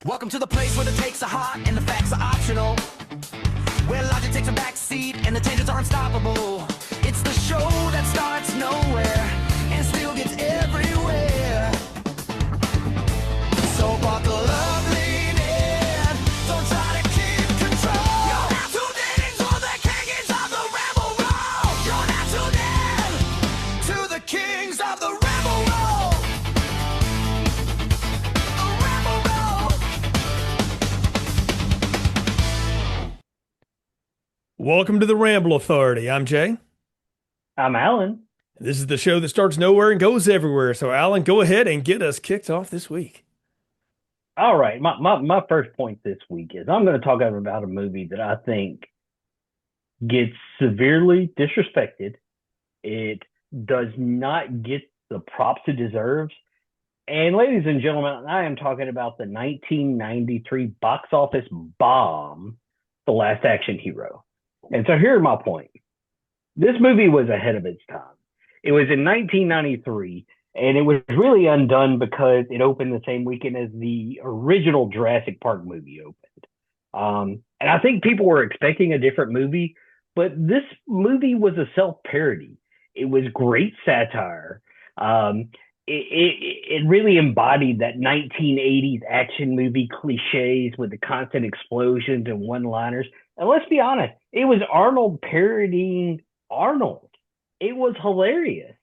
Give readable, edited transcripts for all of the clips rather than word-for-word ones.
Welcome to the place where the takes are hot and the facts are optional. Where logic takes a back seat and the changes are unstoppable. It's the show that starts nowhere and still gets everywhere. So buckle up, lean in, don't try to keep control. You're not tuned in to the kings of the rebel roll. You're not tuned in to the kings of the rebel roll. The rebel roll. Welcome to the Ramble Authority. I'm Jay. I'm Alan. This is the show that starts nowhere and goes everywhere. So, Alan, go ahead and get us kicked off this week. All right, my first point this week is I'm going to talk about a movie that I think gets severely disrespected. It does not get the props it deserves. And ladies and gentlemen, I am talking about the 1993 box office bomb, The Last Action Hero. And so here are my points. This movie was ahead of its time. It was in 1993, and it was really undone because it opened the same weekend as the original Jurassic Park movie opened. And I think people were expecting a different movie, but this movie was a self-parody. It was great satire. It really embodied that 1980s action movie cliches with the constant explosions and one-liners. And let's be honest, it was Arnold parodying Arnold. It was hilarious.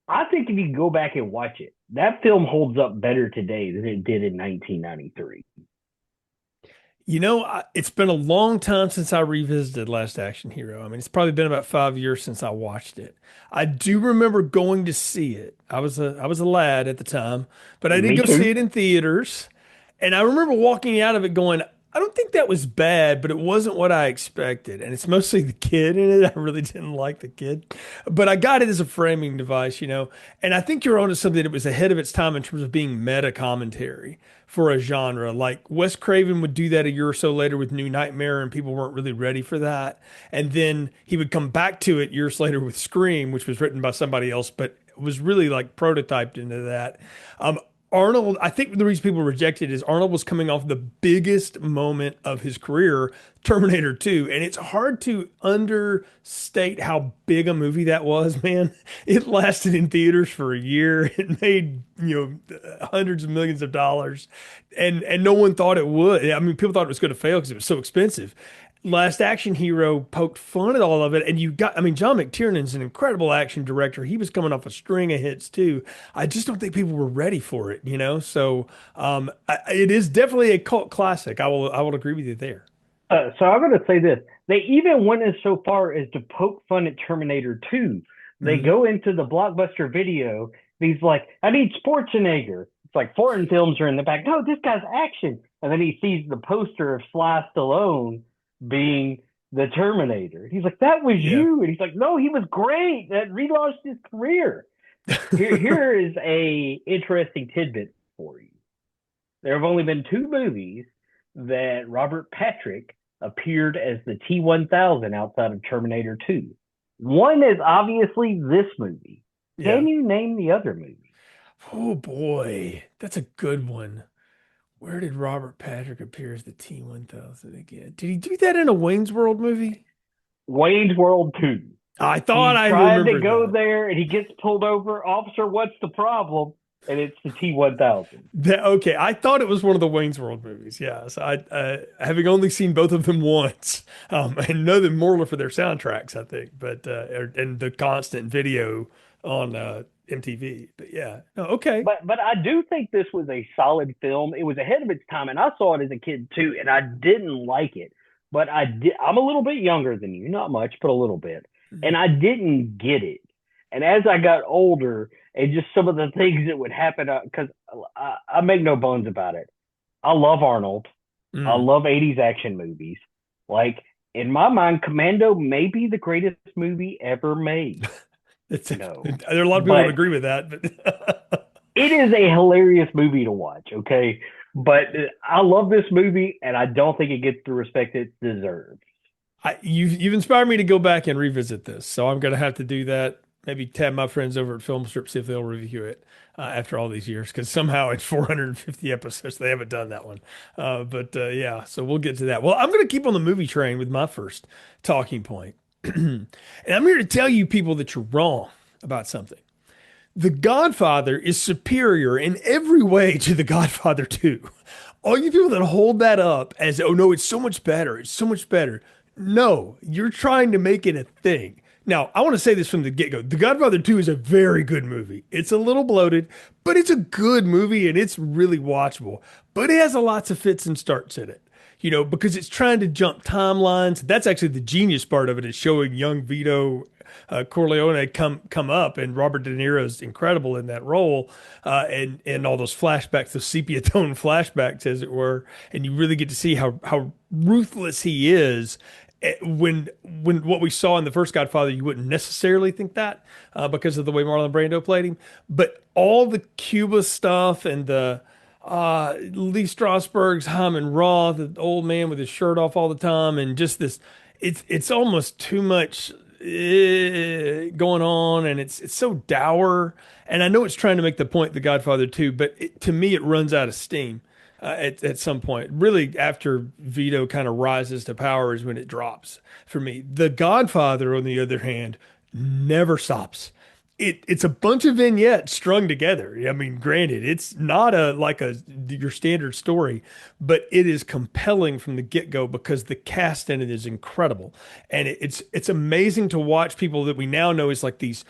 I think if you go back and watch it, that film holds up better today than it did in 1993. You know, it's been a long time since I revisited Last Action Hero. I mean, it's probably been about 5 years since I watched it. I do remember going to see it. I was a lad at the time, but I did Me go too. see it in theaters. And I remember walking out of it going, I don't think that was bad, but it wasn't what I expected. And it's mostly the kid in it. I really didn't like the kid, but I got it as a framing device, you know. And I think you're onto something that was ahead of its time in terms of being meta commentary for a genre. Like Wes Craven would do that a year or so later with New Nightmare, and people weren't really ready for that. And then he would come back to it years later with Scream, which was written by somebody else, but was really like prototyped into that. Arnold, I think the reason people rejected it is Arnold was coming off the biggest moment of his career, Terminator 2. And it's hard to understate how big a movie that was, man. It lasted in theaters for a year. It made, hundreds of millions of dollars. And no one thought it would. I mean, people thought it was going to fail because it was so expensive. Last Action Hero poked fun at all of it. And John McTiernan's an incredible action director. He was coming off a string of hits too. I just don't think people were ready for it, you know? So it is definitely a cult classic. I will agree with you there. So I'm going to say this. They even went as so far as to poke fun at Terminator 2. They Mhm. go into the Blockbuster video. He's like, I need Schwarzenegger. It's like foreign films are in the back. No, this guy's action. And then he sees the poster of Sly Stallone being the Terminator. He's like, that was Yeah. you. And he's like, no, he was great. That relaunched his career. Here is a interesting tidbit for you. There have only been two movies that Robert Patrick appeared as the T-1000 outside of Terminator 2. One is obviously this movie. Yeah. Can you name the other movie? Oh boy, that's a good one. Where did Robert Patrick appear as the T-1000 again? Did he do that in a Wayne's World movie? Wayne's World 2. I He thought I tried to remembered go that. there and he gets pulled over. Officer, what's the problem? And it's the T-1000. Okay, I thought it was one of the Wayne's World movies. Yeah, so having only seen both of them once, and know them more for their soundtracks, I think, but and the constant video on MTV. But yeah, no, okay, But I do think this was a solid film. It was ahead of its time, and I saw it as a kid too, and I didn't like it. But I did. I'm a little bit younger than you, not much, but a little bit, and I didn't get it. And as I got older, and just some of the things that would happen, because I make no bones about it. I love Arnold. I Mm. love 80s action movies. Like in my mind, Commando may be the greatest movie ever made. It's No, there are a lot of people that but agree with that, but it is a hilarious movie to watch, okay? But I love this movie, and I don't think it gets the respect it deserves. you've inspired me to go back and revisit this, so I'm gonna have to do that Maybe tab my friends over at Film Strip, see if they'll review it after all these years, because somehow in 450 episodes they haven't done that one. But yeah, so we'll get to that. Well, I'm going to keep on the movie train with my first talking point. And I'm here to tell you people that you're wrong about something. The Godfather is superior in every way to The Godfather 2. All you people that hold that up as, oh no, it's so much better, it's so much better. No, you're trying to make it a thing. Now, I want to say this from the get-go. The Godfather 2 is a very good movie. It's a little bloated, but it's a good movie and it's really watchable. But it has a lots of fits and starts in it. Because it's trying to jump timelines. That's actually the genius part of it, is showing young Vito Corleone come up, and Robert De Niro's incredible in that role, and all those flashbacks, those sepia tone flashbacks, as it were, and you really get to see how ruthless he is. When what we saw in the first Godfather, you wouldn't necessarily think that because of the way Marlon Brando played him, but all the Cuba stuff and the Lee Strasberg's Hyman Roth, the old man with his shirt off all the time, and just this, it's almost too much going on, and it's so dour. And I know it's trying to make the point, The Godfather 2, but to me, it runs out of steam at some point. Really, after Vito kind of rises to power is when it drops for me. The Godfather, on the other hand, never stops. It's a bunch of vignettes strung together. I mean, granted, it's not like your standard story, but it is compelling from the get-go because the cast in it is incredible. And it's amazing to watch people that we now know as like these,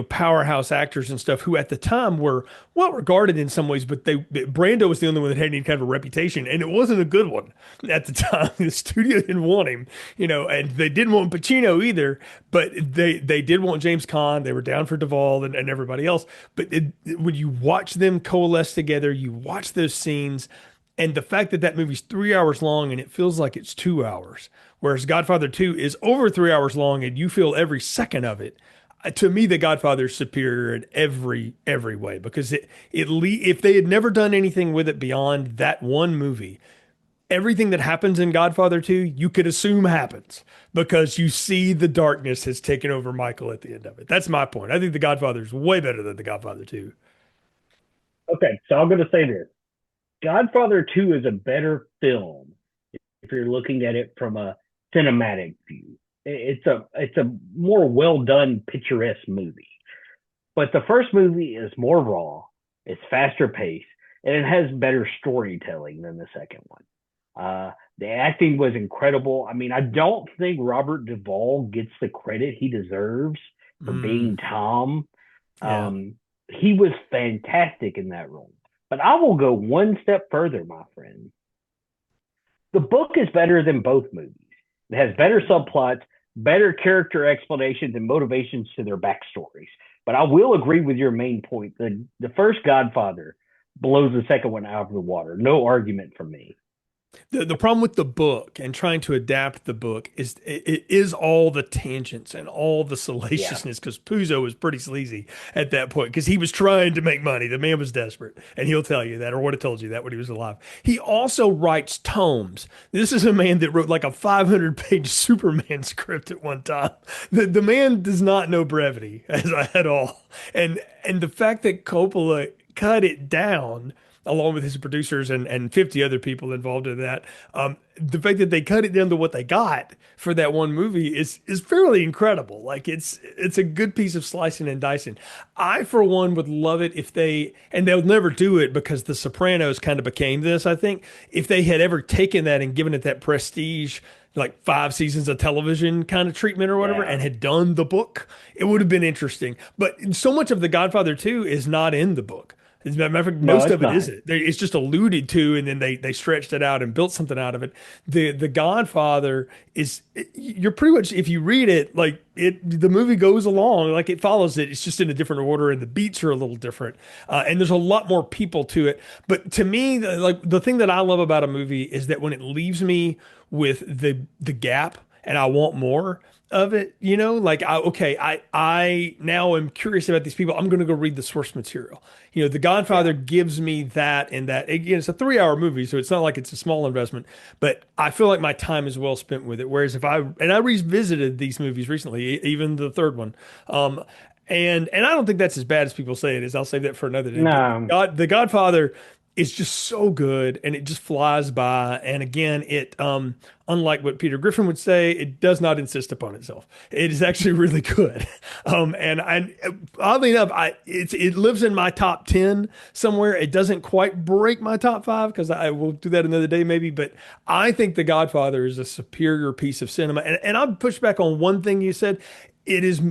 powerhouse actors and stuff, who at the time were well regarded in some ways, but Brando was the only one that had any kind of a reputation, and it wasn't a good one at the time. The studio didn't want him, and they didn't want Pacino either, but they did want James Caan. They were down for Duvall and everybody else. But when you watch them coalesce together, you watch those scenes, and the fact that that movie's 3 hours long and it feels like it's 2 hours, whereas Godfather 2 is over 3 hours long and you feel every second of it. To me, The Godfather is superior in every way, because if they had never done anything with it beyond that one movie, everything that happens in Godfather 2, you could assume happens because you see the darkness has taken over Michael at the end of it. That's my point. I think The Godfather is way better than The Godfather 2. Okay, so I'm going to say this. Godfather 2 is a better film if you're looking at it from a cinematic view. It's a more well done, picturesque movie. But the first movie is more raw, it's faster paced, and it has better storytelling than the second one. The acting was incredible. I mean, I don't think Robert Duvall gets the credit he deserves for being Tom. Yeah. He was fantastic in that role. But I will go one step further, my friend. The book is better than both movies. It has better subplots, better character explanations and motivations to their backstories. But I will agree with your main point. The first Godfather blows the second one out of the water. No argument from me. The problem with the book and trying to adapt the book is it is all the tangents and all the Yeah. salaciousness, because Puzo was pretty sleazy at that point because he was trying to make money. The man was desperate, and he'll tell you that, or would have told you that when he was alive. He also writes tomes. This is a man that wrote like a 500-page Superman script at one time. The man does not know brevity at all, and the fact that Coppola cut it down along with his producers and 50 other people involved in that. The fact that they cut it down to what they got for that one movie is fairly incredible. Like it's a good piece of slicing and dicing. I, for one, would love it if and they'll never do it because The Sopranos kind of became this, I think, if they had ever taken that and given it that prestige, like 5 seasons of television kind of treatment or whatever, Yeah. and had done the book, it would have been interesting. But so much of The Godfather 2 is not in the book. As a matter of fact, No, most it's of it not. isn't. It's just alluded to, and then they stretched it out and built something out of it. The Godfather is, you're pretty much, if you read it, like the movie goes along like it follows it. It's just in a different order, and the beats are a little different, and there's a lot more people to it. But to me, like the thing that I love about a movie is that when it leaves me with the gap and I want more of it, like I now am curious about these people. I'm going to go read the source material. The Godfather Yeah. gives me that, and that again, it's a 3 hour movie, so it's not like it's a small investment, but I feel like my time is well spent with it. Whereas I revisited these movies recently, even the third one, And I don't think that's as bad as people say it is. I'll save that for another day. But No, The Godfather is just so good, and it just flies by. And again, it unlike what Peter Griffin would say, it does not insist upon itself. It is actually really good. And I oddly enough, it lives in my top 10 somewhere. It doesn't quite break my top five because I will do that another day maybe. But I think The Godfather is a superior piece of cinema. And I'll push back on one thing you said. It is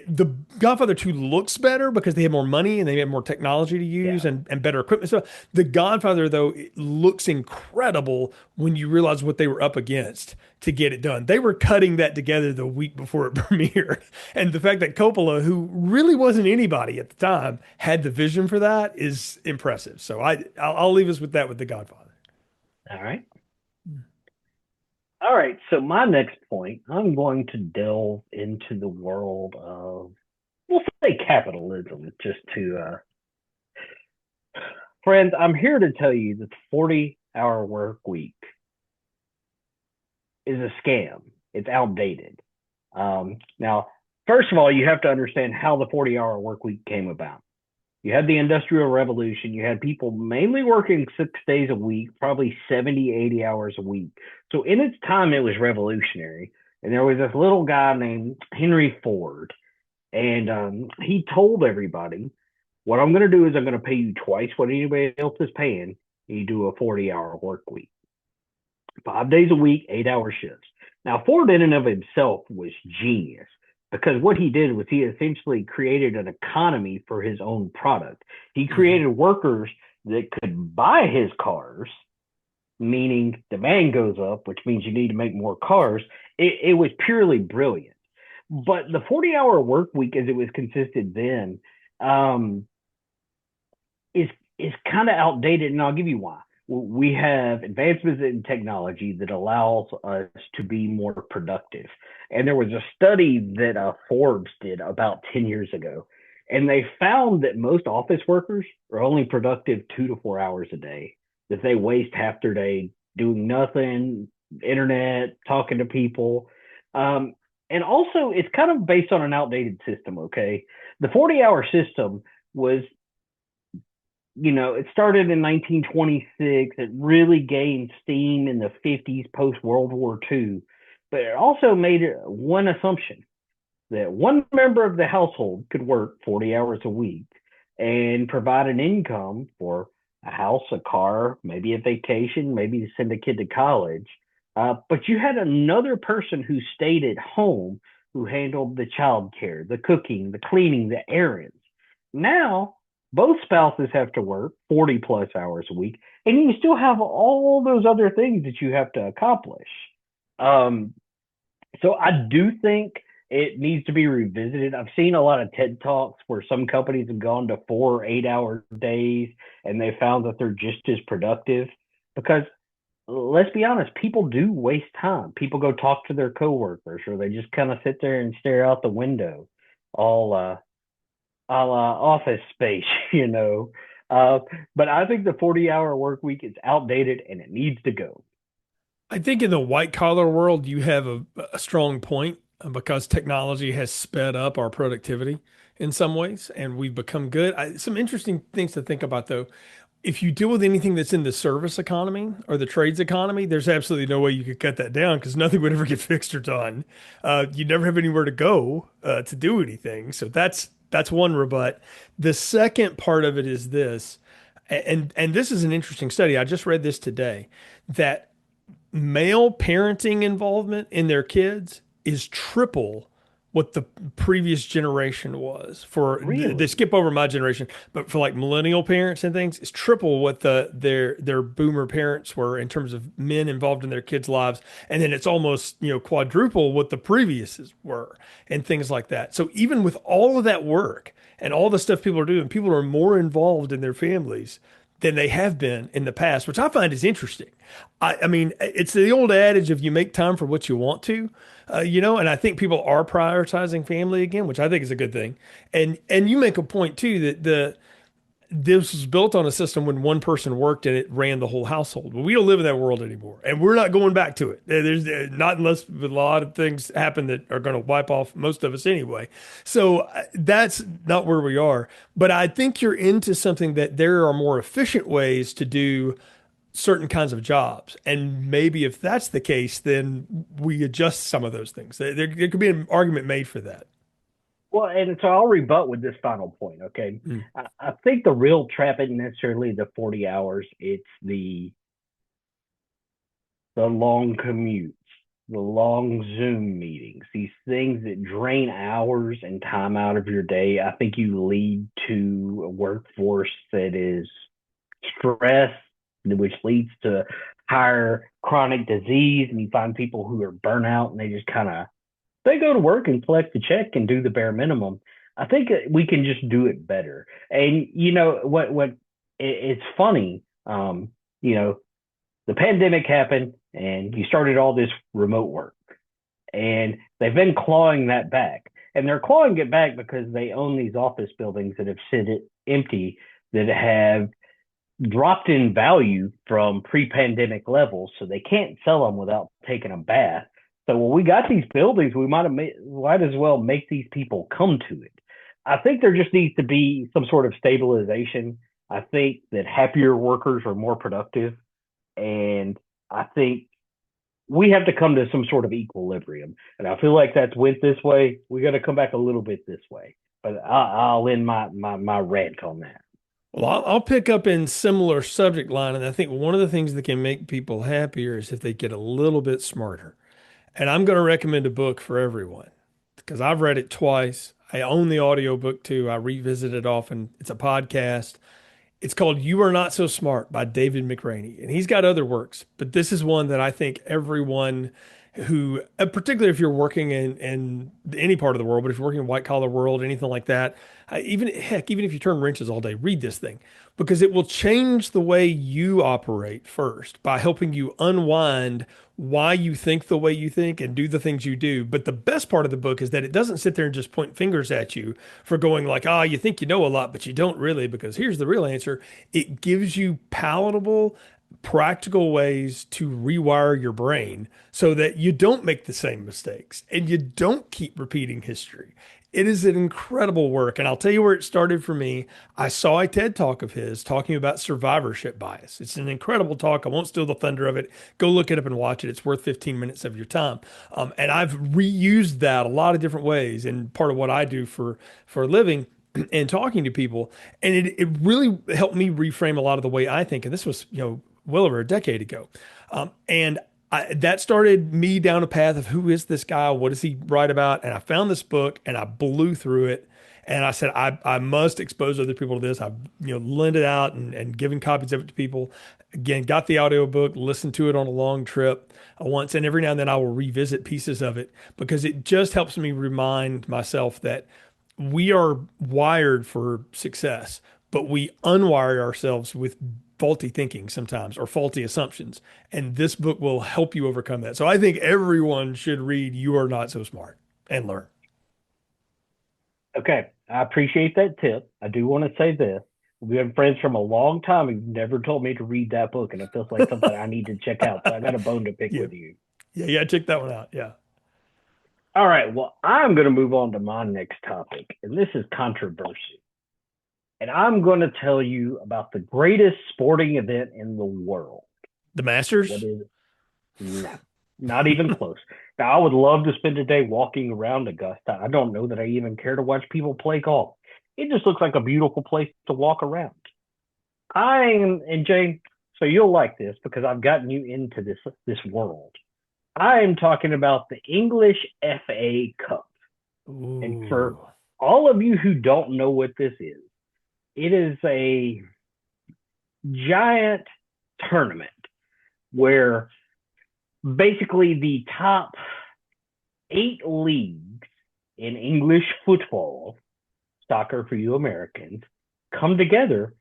the Godfather 2 looks better because they have more money and they have more technology to use yeah. and better equipment. So the Godfather, though, it looks incredible when you realize what they were up against to get it done. They were cutting that together the week before it premiered. And the fact that Coppola, who really wasn't anybody at the time, had the vision for that is impressive. So I'll leave us with that with the Godfather. All right. All right. So my next point, I'm going to delve into the world of, we'll say capitalism, just to, friends, I'm here to tell you that the 40-hour work week is a scam. It's outdated. Now, first of all, you have to understand how the 40-hour work week came about. You had the Industrial Revolution. You had people mainly working 6 days a week, probably 70, 80 hours a week. So in its time, it was revolutionary. And there was this little guy named Henry Ford. And he told everybody, what I'm going to do is I'm going to pay you twice what anybody else is paying. And you do a 40-hour work week. 5 days a week, 8-hour shifts. Now, Ford in and of himself was genius because what he did was he essentially created an economy for his own product. He created workers that could buy his cars, meaning demand goes up, which means you need to make more cars. It was purely brilliant. But the 40-hour work week, as it was consisted then, um, is is kind of outdated, and I'll give you why. We have advancements in technology that allows us to be more productive. And there was a study that Forbes did about 10 years ago, and they found that most office workers are only productive 2 to 4 hours a day, that they waste half their day doing nothing, internet, talking to people. Um, and also, it's kind of based on an outdated system, okay? The 40-hour system was, it started in 1926. It really gained steam in the 50s post World War II. But it also made one assumption that one member of the household could work 40 hours a week and provide an income for a house, a car, maybe a vacation, maybe to send a kid to college. But you had another person who stayed at home who handled the child care, the cooking, the cleaning, the errands. Now, both spouses have to work 40 plus hours a week, and you still have all those other things that you have to accomplish. Um, so I do think it needs to be revisited. I've seen a lot of TED Talks where some companies have gone to 4 8-hour days and they found that they're just as productive because let's be honest, people do waste time. People go talk to their coworkers or they just kind of sit there and stare out the window, all a la Office Space, you know. But I think the 40-hour work week is outdated and it needs to go. I think in the white collar world, you have a strong point because technology has sped up our productivity in some ways, and we've become good. Some interesting things to think about, though. If you deal with anything that's in the service economy or the trades economy, there's absolutely no way you could cut that down because nothing would ever get fixed or done. You never have anywhere to go to do anything. So that's one rebut. The second part of it is this, and this is an interesting study. I just read this today that male parenting involvement in their kids is triple what the previous generation was for they Really? skip over my generation, but for like millennial parents and things, it's triple what their boomer parents were in terms of men involved in their kids' lives. And then it's almost, quadruple what the previous were and things like that. So even with all of that work and all the stuff people are doing, people are more involved in their families than they have been in the past, which I find is interesting. I mean, it's the old adage of you make time for what you want to, and I think people are prioritizing family again, which I think is a good thing. And you make a point too that this was built on a system when one person worked and it ran the whole household. Well, we don't live in that world anymore, and we're not going back to it. There's not unless a lot of things happen that are going to wipe off most of us anyway. So that's not where we are. But I think you're into something that there are more efficient ways to do certain kinds of jobs. And maybe if that's the case, then we adjust some of those things. There could be an argument made for that. Well, and so I'll rebut with this final point. Okay, Mm. I think the real trap isn't necessarily the 40 hours. It's the long commutes, the long Zoom meetings, these things that drain hours and time out of your day. I think you lead to a workforce that is stressed, which leads to higher chronic disease, and you find people who are burnout and they just kind of they go to work and collect the check and do the bare minimum. I think we can just do it better. And you know what it's funny, you know, the pandemic happened and you started all this remote work, and they've been clawing that back. And they're clawing it back because they own these office buildings that have sit empty, that have dropped in value from pre-pandemic levels, so they can't sell them without taking a bath. So when we got these buildings, we might as well make these people come to it. I think there just needs to be some sort of stabilization. I think that happier workers are more productive, and I think we have to come to some sort of equilibrium. And I feel like that's went this way. We got to come back a little bit this way. But I'll end my rant on that. Well, I'll pick up in similar subject line, and I think one of the things that can make people happier is if they get a little bit smarter. And I'm going to recommend a book for everyone because I've read it twice. I own the audiobook too. I revisit it often. It's a podcast. It's called You Are Not So Smart by David McRaney. And he's got other works, but this is one that I think everyone who, particularly if you're working in any part of the world, but if you're working in white collar world, anything like that, even heck, even if you turn wrenches all day, read this thing because it will change the way you operate first by helping you unwind why you think the way you think and do the things you do. But the best part of the book is that it doesn't sit there and just point fingers at you for going like, ah, you think you know a lot, but you don't really, because here's the real answer. It gives you palatable, practical ways to rewire your brain so that you don't make the same mistakes and you don't keep repeating history. It is an incredible work. And I'll tell you where it started for me. I saw a TED talk of his talking about survivorship bias. It's an incredible talk. I won't steal the thunder of it. Go look it up and watch it. It's worth 15 minutes of your time. And I've reused that a lot of different ways and part of what I do for a living and talking to people. And it really helped me reframe a lot of the way I think. And this was, well over a decade ago. That started me down a path of who is this guy? What does he write about? And I found this book and I blew through it. And I said, I must expose other people to this. I've, lent it out and given copies of it to people. Again, got the audiobook, listened to it on a long trip once. And every now and then I will revisit pieces of it because it just helps me remind myself that we are wired for success, but we unwire ourselves with faulty thinking sometimes or faulty assumptions. And this book will help you overcome that. So I think everyone should read You Are Not So Smart and learn. Okay, I appreciate that tip. I do want to say this. We've been friends from a long time. You've never told me to read that book, and it feels like something I need to check out. So I got a bone to pick Yeah. with you. Yeah. Check that one out. Yeah. All right, well, I'm going to move on to my next topic, and this is controversy. And I'm going to tell you about the greatest sporting event in the world. The Masters? What is it? No, not even close. Now, I would love to spend a day walking around Augusta. I don't know that I even care to watch people play golf. It just looks like a beautiful place to walk around. And Jane, so you'll like this because I've gotten you into this world. I am talking about the English FA Cup. Ooh. And for all of you who don't know what this is, it is a giant tournament where basically the top 8 leagues in English football, soccer for you Americans, come together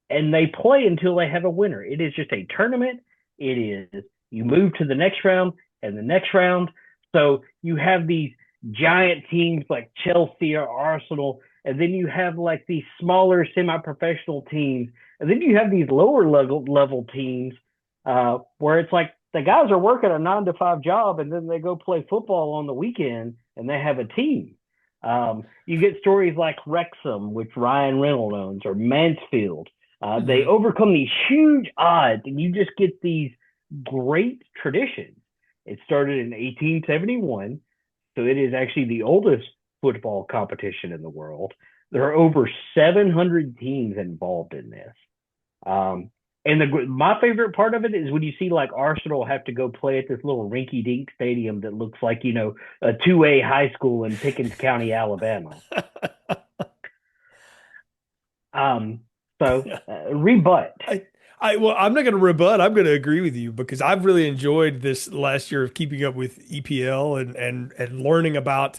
and they play until they have a winner. It is just a tournament. It is, you move to the next round and the next round. So you have these giant teams like Chelsea or Arsenal and then you have like these smaller semi-professional teams, and then you have these lower level teams where it's like the guys are working a 9 to 5 job, and then they go play football on the weekend, and they have a team. You get stories like Wrexham, which Ryan Reynolds owns, or Mansfield. They Mhm. overcome these huge odds, and you just get these great traditions. It started in 1871, so it is actually the oldest football competition in the world. There are over 700 teams involved in this. Um, and my favorite part of it is when you see like Arsenal have to go play at this little rinky-dink stadium that looks like a 2A high school in Pickens County, Alabama. Um, rebut. I, well, I'm not going to rebut. I'm going to agree with you because I've really enjoyed this last year of keeping up with EPL and learning about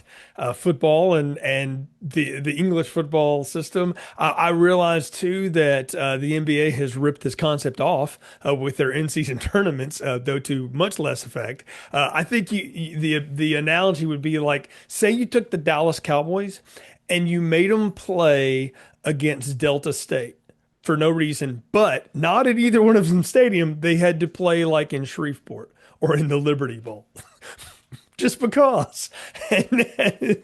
football and the English football system. I realized too that the NBA has ripped this concept off with their in-season tournaments, though to much less effect. I think the analogy would be like, say you took the Dallas Cowboys and you made them play against Delta State for no reason, but not at either one of them stadium. They had to play like in Shreveport or in the Liberty Bowl just because. And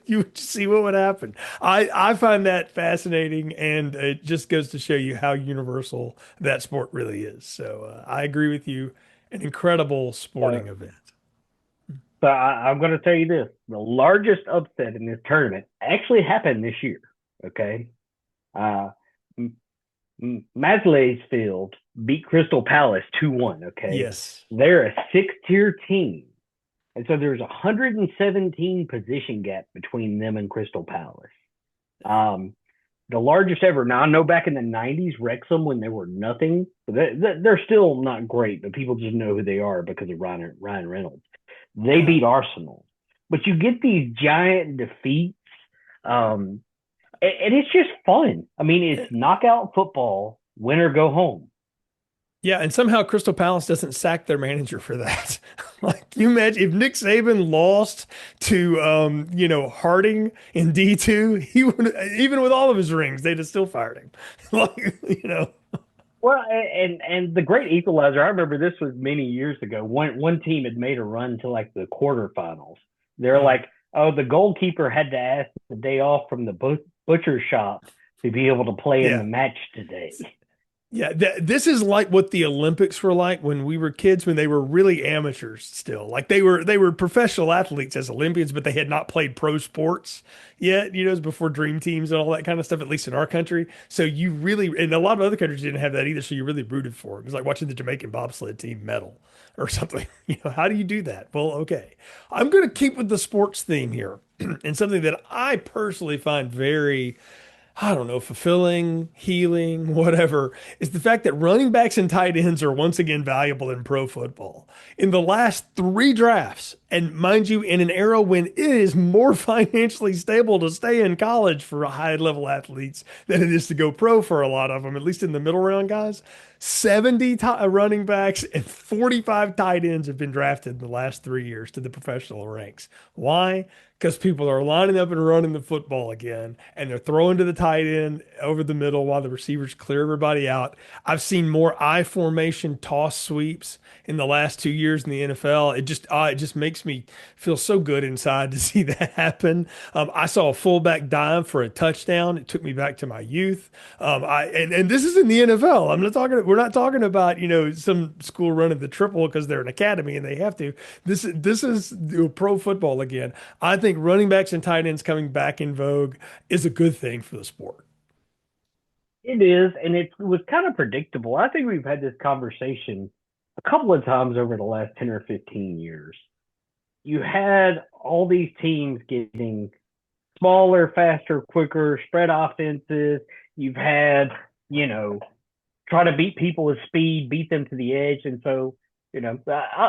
you would see what would happen. I find that fascinating, and it just goes to show you how universal that sport really is. So I agree with you. An incredible Uh, sporting event. I'm going to tell you this: the largest upset in this tournament actually happened this year. Okay, uh, Maslow's beat Crystal Palace 2-1. Okay, Yes. they're a 6 tier team. And so there's 117 position gap between them and Crystal Palace. Um, the largest ever. Now I know back in the 90s, Wrexham when they were nothing, they're still not great, but people just know who they are because of Ryan Reynolds. They Uh, beat Arsenal, but you get these giant defeats, um, and it's just fun. I mean, it's knockout football, win or go home. Yeah, and somehow Crystal Palace doesn't sack their manager for that. Like you imagine if Nick Saban lost to Harding in D2, he would even with all of his rings, they'd have still fired him. Like, you know. Well, and the great equalizer. I remember this was many years ago. One team had made a run to like the quarterfinals. They're Uh, like, oh, the goalkeeper had to ask the day off from the butcher shop to be able to play in the yeah. match today. Yeah, this is like what the Olympics were like when we were kids, when they were really amateurs still. Like they were professional athletes as Olympians, but they had not played pro sports yet. You know, it was before dream teams and all that kind of stuff, at least in our country. So you really, and a lot of other countries didn't have that either. So you really rooted for it. It was like watching the Jamaican bobsled team medal or something. You know, how do you do that? Well, okay. I'm going to keep with the sports theme here and something that I personally find very I don't know, fulfilling, healing, whatever, is the fact that running backs and tight ends are once again valuable in pro football. In the last three drafts, and mind you, in an era when it is more financially stable to stay in college for high level athletes than it is to go pro for a lot of them, at least in the middle round guys, 70 running backs and 45 tight ends have been drafted in the last 3 years to the professional ranks. Why? Because people are lining up and running the football again, and they're throwing to the tight end over the middle while the receivers clear everybody out. I've seen more I formation toss sweeps in the last 2 years in the NFL. It just makes me feel so good inside to see that happen. I saw a fullback dive for a touchdown. It took me back to my youth. And this is in the NFL. I'm not talking. We're not talking about some school running the triple because they're an academy and they have to. This is pro football again. I think running backs and tight ends coming back in vogue is a good thing for the sport. It is, and it was kind of predictable. I think we've had this conversation a couple of times over the last 10 or 15 years. You had all these teams getting smaller, faster, quicker, spread offenses. You've had, you know, try to beat people with speed, beat them to the edge. And so,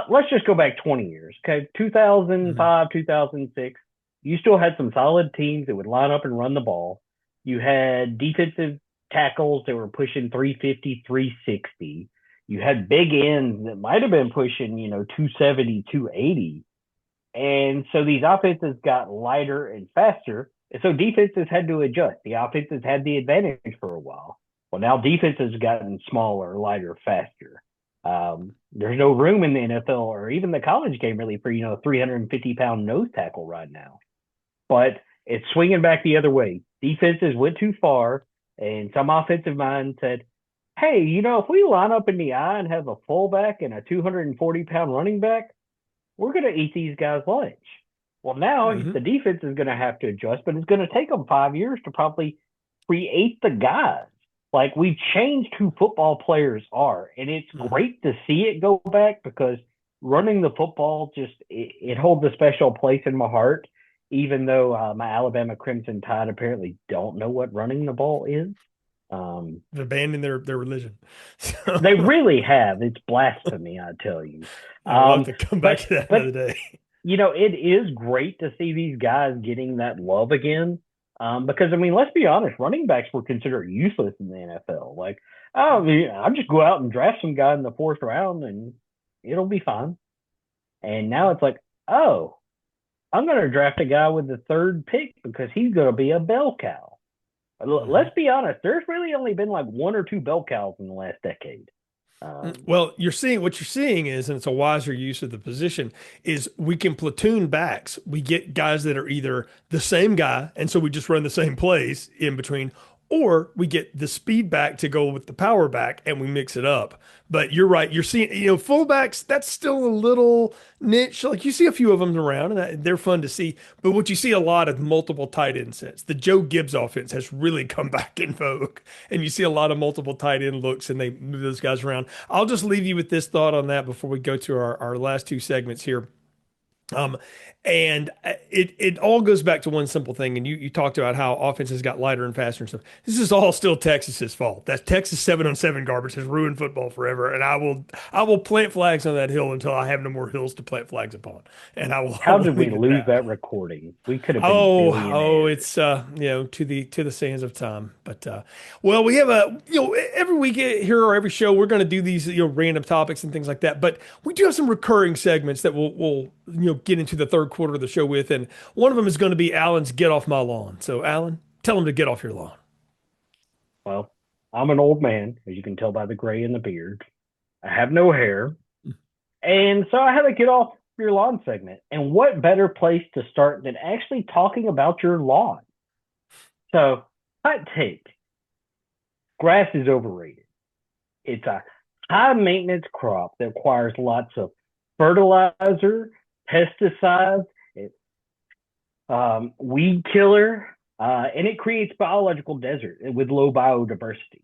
let's just go back 20 years. Okay. Mhm. 2005, 2006, you still had some solid teams that would line up and run the ball. You had defensive tackles that were pushing 350, 360. You had big ends that might have been pushing, 270, 280. And so these offenses got lighter and faster. So defenses had to adjust. The offenses had the advantage for a while. Well, now defense has gotten smaller, lighter, faster. There's no room in the NFL or even the college game really for 350-pound nose tackle right now. But it's swinging back the other way. Defenses went too far, and some offensive mind said, "Hey, if we line up in the eye and have a fullback and a 240-pound running back, we're going to eat these guys' lunch." Well, now Hmm. the defense is going to have to adjust, but it's going to take them 5 years to probably create the guys. Like we've changed who football players are, and it's Hmm. great to see it go back because running the football it holds a special place in my heart. Even though my Alabama Crimson Tide apparently don't know what running the ball is, They're abandoning their religion. they So really have. It's blasphemy, I tell you. we'll have to come back But to that but another day. it is great to see these guys getting that love again. Because I mean, let's be honest, running backs were considered useless in the NFL. Like, oh, I'll just go out and draft some guy in the fourth round and it'll be fine. And now it's like, oh, I'm going to draft a guy with the third pick because he's going to be a bell cow. Mhm. Let's be honest, there's really only been like one or two bell cows in the last decade. Um, Well, what you're seeing is, and it's a wiser use of the position, is we can platoon backs. We get guys that are either the same guy, and so we just run the same plays in between, or we get the speed back to go with the power back and we mix it up. But you're right. You're seeing, fullbacks, that's still a little niche. Like you see a few of them around and they're fun to see. But what you see a lot of multiple tight end sets. The Joe Gibbs offense has really come back in vogue. And you see a lot of multiple tight end looks and they move those guys around. I'll just leave you with this thought on that before we go to our last two segments here. Um, and it all goes back to one simple thing. And you talked about how offenses got lighter and faster and stuff. This is all still Texas's fault. That Texas 7-on-7 garbage has ruined football forever. And I will plant flags on that hill until I have no more hills to plant flags upon. And I how will did we leave it at lose that. that recording? We could have been Oh, billionaires. it's to the sands of time. But well, we have every week here or every show we're going to do these random topics and things like that. But we do have some recurring segments that we'll get into the third quarter of the show with, and one of them is going to be Alan's "Get Off My Lawn." So Alan, tell him to get off your lawn. Well, I'm an old man, as you can tell by the gray in the beard. I have no hair. And so I had to get off your lawn segment. And what better place to start than actually talking about your lawn? So, hot take, grass is overrated. It's a high maintenance crop that requires lots of fertilizer, pesticides, weed killer, and it creates biological desert with low biodiversity.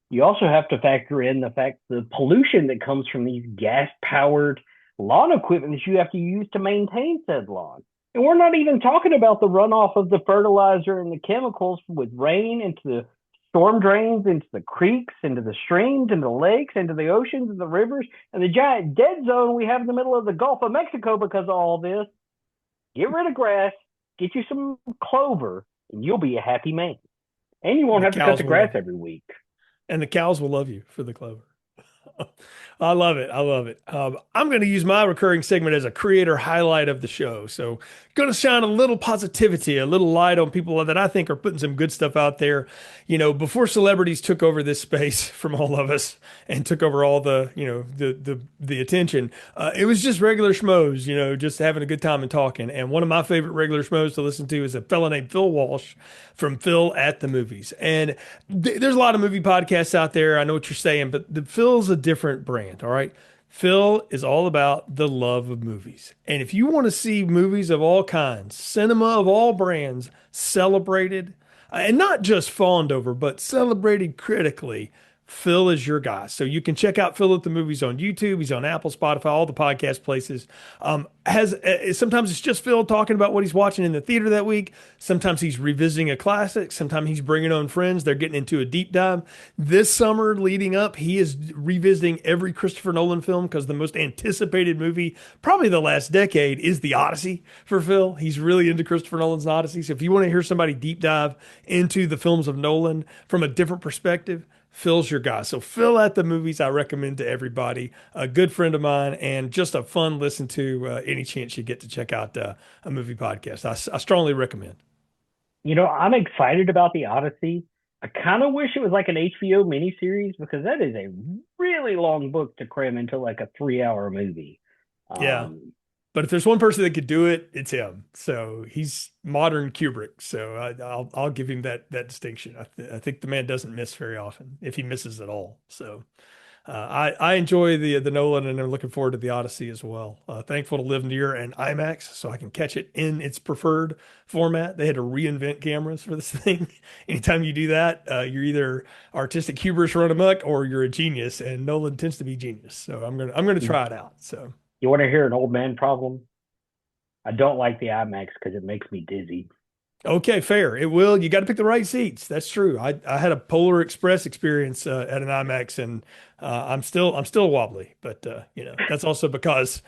You also have to factor in the fact the pollution that comes from these gas powered lawn equipment that you have to use to maintain said lawn. And we're not even talking about the runoff of the fertilizer and the chemicals with rain into the storm drains, into the creeks, into the streams, into the lakes, into the oceans and the rivers, and the giant dead zone we have in the middle of the Gulf of Mexico because of all this. Get rid of grass, get you some clover, and you'll be a happy man. And you And won't the have to cut cows the will grass love you. every week. And the cows will love you for the clover. I love it. I love it. I'm going to use my recurring segment as a creator highlight of the show. So, going to shine a little positivity, a little light on people that I think are putting some good stuff out there. Before celebrities took over this space from all of us and took over all the attention, it was just regular schmoes, just having a good time and talking. And one of my favorite regular schmoes to listen to is a fella named Phil Walsh from Phil at the Movies. And there's a lot of movie podcasts out there. I know what you're saying, but Phil's a different brand. All right. Phil is all about the love of movies. And if you want to see movies of all kinds, cinema of all brands celebrated, and not just fawned over, but celebrated critically, Phil is your guy. So you can check out Phil at the Movies on YouTube. He's on Apple, Spotify, all the podcast places. Has sometimes it's just Phil talking about what he's watching in the theater that week. Sometimes he's revisiting a classic. Sometimes he's bringing on friends. They're getting into a deep dive. This summer leading up, he is revisiting every Christopher Nolan film because the most anticipated movie, probably the last decade, is The Odyssey for Phil. He's really into Christopher Nolan's Odyssey. So if you want to hear somebody deep dive into the films of Nolan from a different perspective, Phil's your guy. So Phil at the Movies, I recommend to everybody. A good friend of mine and just a fun listen to any chance you get to check out a movie podcast. I strongly recommend. I'm excited about the Odyssey. I kind of wish it was like an HBO miniseries because that is a really long book to cram into like a 3 hour movie. Yeah. Um, But if there's one person that could do it, it's him. So he's modern Kubrick. So I'll give him that distinction. I think the man doesn't miss very often, if he misses at all. So I enjoy the Nolan, and I'm looking forward to the Odyssey as well. Thankful to live near an IMAX so I can catch it in its preferred format. They had to reinvent cameras for this thing. Anytime you do that, you're either artistic hubris run amok or you're a genius, and Nolan tends to be genius. So I'm gonna try it out. So. you want to hear an old man problem? I don't like the IMAX because it makes me dizzy. Okay, fair. It will. You got to pick the right seats. That's true. I had a Polar Express experience at an IMAX, and I'm still wobbly. But that's also because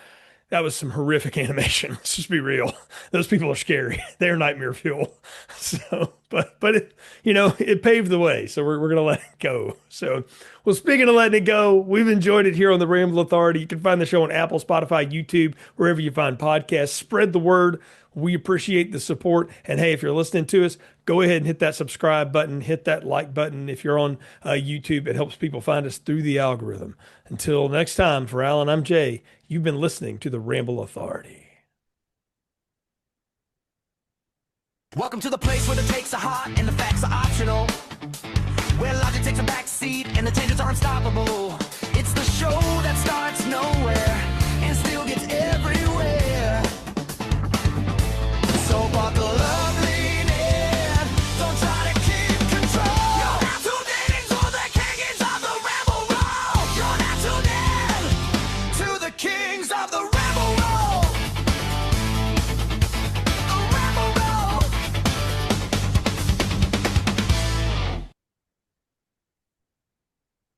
that was some horrific animation. Let's just be real. Those people are scary. They're nightmare fuel. So, but it paved the way. So we're gonna let it go. So, well, speaking of letting it go, we've enjoyed it here on the Ramble Authority. You can find the show on Apple, Spotify, YouTube, wherever you find podcasts. Spread the word. We appreciate the support. And hey, if you're listening to us, go ahead and hit that subscribe button, hit that like button. If you're on YouTube, it helps people find us through the algorithm. Until next time, for Alan, I'm Jay. You've been listening to the Ramble Authority. Welcome to the place where the takes are hot and the facts are optional. Where logic takes a back seat and the changes are unstoppable.